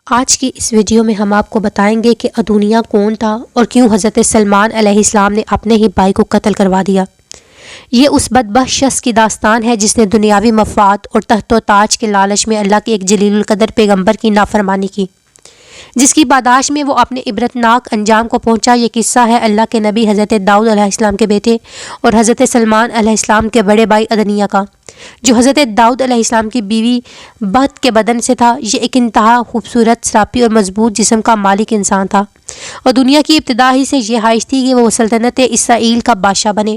آج کی اس ویڈیو میں ہم آپ کو بتائیں گے کہ ادونیہ کون تھا اور کیوں حضرت سلمان علیہ السلام نے اپنے ہی بھائی کو قتل کروا دیا۔ یہ اس بدبخت شخص کی داستان ہے جس نے دنیاوی مفاد اور تخت و تاج کے لالچ میں اللہ کے ایک جلیل القدر پیغمبر کی نافرمانی کی، جس کی پاداش میں وہ اپنے عبرتناک انجام کو پہنچا۔ یہ قصہ ہے اللہ کے نبی حضرت داؤد علیہ السلام کے بیٹے اور حضرت سلمان علیہ السلام کے بڑے بھائی ادونیہ کا، جو حضرت داؤد علیہ السلام کی بیوی بہت کے بدن سے تھا۔ یہ ایک انتہا خوبصورت، سراپی اور مضبوط جسم کا مالک انسان تھا اور دنیا کی ابتدا ہی سے یہ خواہش تھی کہ وہ سلطنت اسرائیل کا بادشاہ بنے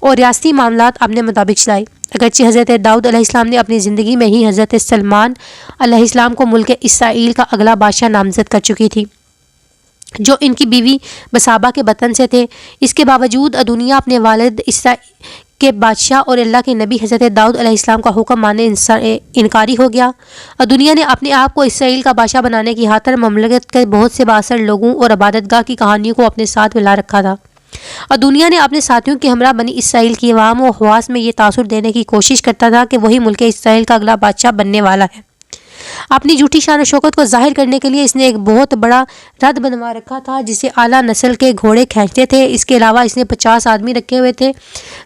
اور ریاستی معاملات اپنے مطابق چلائے۔ اگرچہ حضرت داؤد علیہ السلام نے اپنی زندگی میں ہی حضرت سلمان علیہ السلام کو ملک اسرائیل کا اگلا بادشاہ نامزد کر چکی تھی، جو ان کی بیوی بسابا کے بطن سے تھے۔ اس کے باوجود ادونیہ اپنے والد اسرائیل کے بادشاہ اور اللہ کے نبی حضرت داؤد علیہ السلام کا حکم ماننے انکاری ہو گیا۔ ادونیہ نے اپنے آپ کو اسرائیل کا بادشاہ بنانے کی خاطر مملکت کے بہت سے بااثر لوگوں اور عبادت گاہ کی کہانیوں کو اپنے ساتھ ملا رکھا تھا۔ ادونیہ نے اپنے ساتھیوں کے ہمراہ بنی اسرائیل کی عوام و خواص میں یہ تاثر دینے کی کوشش کرتا تھا کہ وہی ملک اسرائیل کا اگلا بادشاہ بننے والا ہے۔ اپنی جھوٹی شان و شوکت کو ظاہر کرنے کے لیے اس نے ایک بہت بڑا رتھ بنوا رکھا تھا جسے اعلیٰ نسل کے گھوڑے کھینچتے تھے۔ اس کے علاوہ اس نے 50 آدمی رکھے ہوئے تھے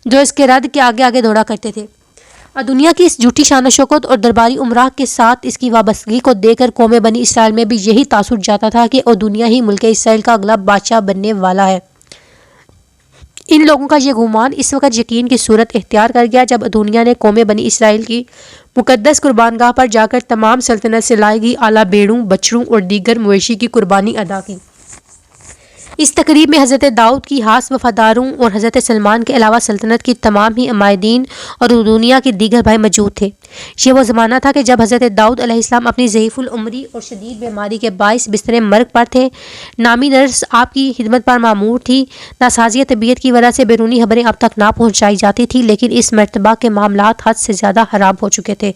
جو اس کے رتھ کے آگے آگے دوڑا کرتے تھے۔ ادونیہ کی اس جھوٹی شان و شوکت اور درباری امراء کے ساتھ اس کی وابستگی کو دیکھ کر قوم بنی اسرائیل میں بھی یہی تاثر جاتا تھا کہ ادونیہ ہی ملک اسرائیل کا اگلا بادشاہ بننے والا ہے۔ ان لوگوں کا یہ گمان اس وقت یقین کی صورت اختیار کر گیا جب ادونیہ نے قوم بنی اسرائیل کی مقدس قربان گاہ پر جا کر تمام سلطنت سے لائی گئی اعلیٰ بھیڑوں، بچڑوں اور دیگر مویشی کی قربانی ادا کی۔ اس تقریب میں حضرت داؤد کی خاص وفاداروں اور حضرت سلمان کے علاوہ سلطنت کی تمام ہی عمائدین اور ادونیہ کے دیگر بھائی موجود تھے۔ یہ وہ زمانہ تھا کہ جب حضرت داؤد علیہ السلام اپنی ضعیف العمری اور شدید بیماری کے باعث بستر مرگ پر تھے۔ نامی نرس آپ کی خدمت پر مامور تھی۔ ناسازی طبیعت کی وجہ سے بیرونی خبریں اب تک نہ پہنچائی جاتی تھی، لیکن اس مرتبہ کے معاملات حد سے زیادہ خراب ہو چکے تھے۔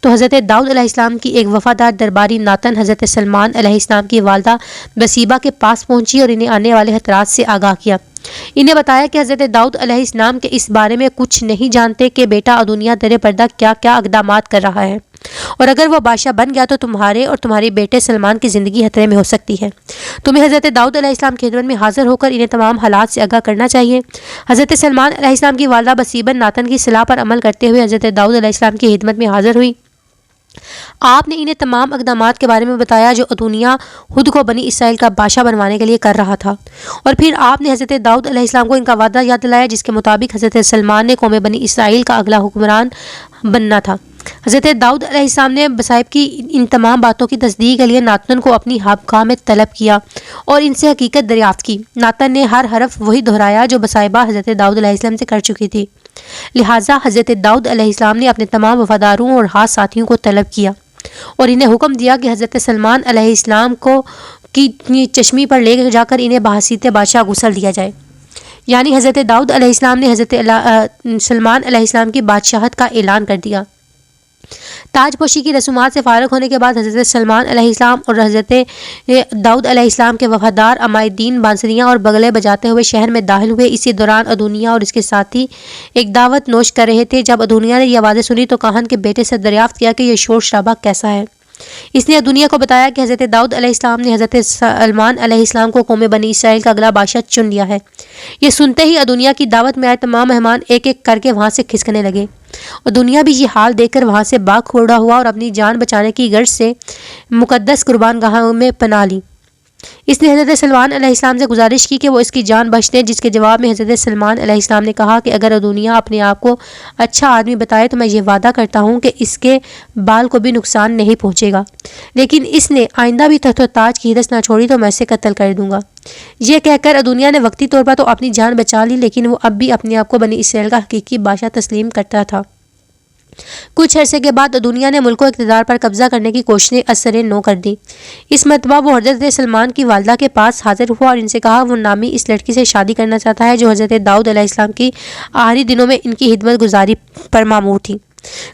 تو حضرت داؤد علیہ السلام کی ایک وفادار درباری ناتن حضرت سلمان علیہ السلام کی والدہ بسیبہ کے پاس پہنچی اور انہیں آنے والے خطرات سے آگاہ کیا۔ انہیں بتایا کہ حضرت داؤد علیہ السلام کے اس بارے میں کچھ نہیں جانتے کہ بیٹا ادونیہ در پردہ کیا کیا اقدامات کر رہا ہے، اور اگر وہ بادشاہ بن گیا تو تمہارے اور تمہارے بیٹے سلمان کی زندگی خطرے میں ہو سکتی ہے۔ تمہیں حضرت داؤد علیہ السلام کی خدمت میں حاضر ہو کر انہیں تمام حالات سے آگاہ کرنا چاہیے۔ حضرت سلمان علیہ السلام کی والدہ بسیبہ ناتن کی صلاح پر عمل کرتے ہوئے حضرت داؤد علیہ السلام کی خدمت میں حاضر ہوئی۔ آپ نے انہیں تمام اقدامات کے بارے میں بتایا جو ادونیہ خود کو بنی اسرائیل کا بادشاہ بنوانے کے لیے کر رہا تھا، اور پھر آپ نے حضرت داؤد علیہ السلام کو ان کا وعدہ یاد دلایا جس کے مطابق حضرت سلمان نے قوم بنی اسرائیل کا اگلا حکمران بننا تھا۔ حضرت داؤد علیہ السلام نے بسائب کی ان تمام باتوں کی تصدیق کے لیے ناتن کو اپنی خانقاہ میں طلب کیا اور ان سے حقیقت دریافت کی۔ ناتن نے ہر حرف وہی دہرایا جو بسائبہ حضرت داؤد علیہ السلام سے کر چکی تھی۔ لہٰذا حضرت داؤد علیہ السلام نے اپنے تمام وفاداروں اور خاص ساتھیوں کو طلب کیا اور انہیں حکم دیا کہ حضرت سلمان علیہ السلام کو کی چشمی پر لے جا کر انہیں بحیثیت بادشاہ غسل دیا جائے۔ یعنی حضرت داؤد علیہ السلام نے حضرت سلمان علیہ السلام کی بادشاہت کا اعلان کر دیا۔ تاج پوشی کی رسومات سے فارغ ہونے کے بعد حضرت سلمان علیہ السلام اور حضرت داؤد علیہ السلام کے وفادار عمائدین بانسریاں اور بغلے بجاتے ہوئے شہر میں داخل ہوئے۔ اسی دوران ادونیہ اور اس کے ساتھی ایک دعوت نوش کر رہے تھے۔ جب ادونیہ نے یہ آوازیں سنی تو کاہن کے بیٹے سے دریافت کیا کہ یہ شور شرابہ کیسا ہے۔ اس نے ادونیہ کو بتایا کہ حضرت داؤد علیہ السلام نے حضرت سلمان علیہ السلام کو قوم بنی اسرائیل کا اگلا بادشاہ چن لیا ہے۔ یہ سنتے ہی ادونیہ کی دعوت میں آئے تمام مہمان ایک ایک کر کے وہاں سے کھسکنے لگے۔ ادونیہ بھی یہ حال دیکھ کر وہاں سے بھاگ کھوڑا ہوا اور اپنی جان بچانے کی غرض سے مقدس قربان گاہ میں پناہ لی۔ اس نے حضرت سلمان علیہ السلام سے گزارش کی کہ وہ اس کی جان بخش دیں، جس کے جواب میں حضرت سلمان علیہ السلام نے کہا کہ اگر ادونیہ اپنے آپ کو اچھا آدمی بتائے تو میں یہ وعدہ کرتا ہوں کہ اس کے بال کو بھی نقصان نہیں پہنچے گا، لیکن اس نے آئندہ بھی تخت و تاج کی حرص نہ چھوڑی تو میں اسے قتل کر دوں گا۔ یہ کہہ کر ادونیہ نے وقتی طور پر تو اپنی جان بچا لی، لیکن وہ اب بھی اپنے آپ کو بنی اسرائیل کا حقیقی بادشاہ تسلیم کرتا تھا۔ کچھ عرصے کے بعد ادونیہ نے ملک و اقتدار پر قبضہ کرنے کی کوششیں اثر نو کر دی۔ اس مرتبہ وہ حضرت سلمان کی والدہ کے پاس حاضر ہوا اور ان سے کہا وہ نامی اس لڑکی سے شادی کرنا چاہتا ہے جو حضرت داؤد علیہ السلام کی آخری دنوں میں ان کی خدمت گزاری پر مامور تھی۔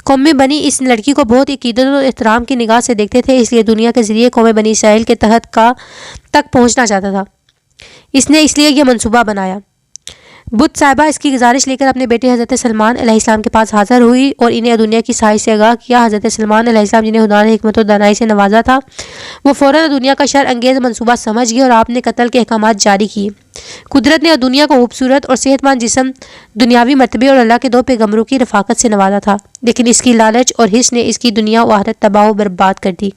قوم بنی اس لڑکی کو بہت عقیدت اور احترام کی نگاہ سے دیکھتے تھے، اس لیے دنیا کے ذریعے قوم بنی اسرائیل کے تحت تک پہنچنا چاہتا تھا۔ اس نے اس لیے یہ منصوبہ بنایا۔ بت صاحبہ اس کی گزارش لے کر اپنے بیٹے حضرت سلمان علیہ السلام کے پاس حاضر ہوئی اور انہیں دنیا کی سائے سے آگاہ کیا۔ حضرت سلمان علیہ السلام جنہیں خدا نے حکمت و دانائی سے نوازا تھا، وہ فوراً دنیا کا شر انگیز منصوبہ سمجھ گئے اور آپ نے قتل کے احکامات جاری کیے۔ قدرت نے دنیا کو خوبصورت اور صحت مند جسم، دنیاوی مرتبے اور اللہ کے 2 پیغمبروں کی رفاقت سے نوازا تھا، لیکن اس کی لالچ اور حرص نے اس کی دنیا و آخرت تباہ و برباد کر دی۔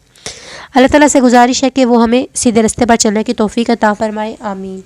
اللہ تعالیٰ سے گزارش ہے کہ وہ ہمیں سیدھے راستے پر چلنے کی توفیق عطا فرمائے، آمین۔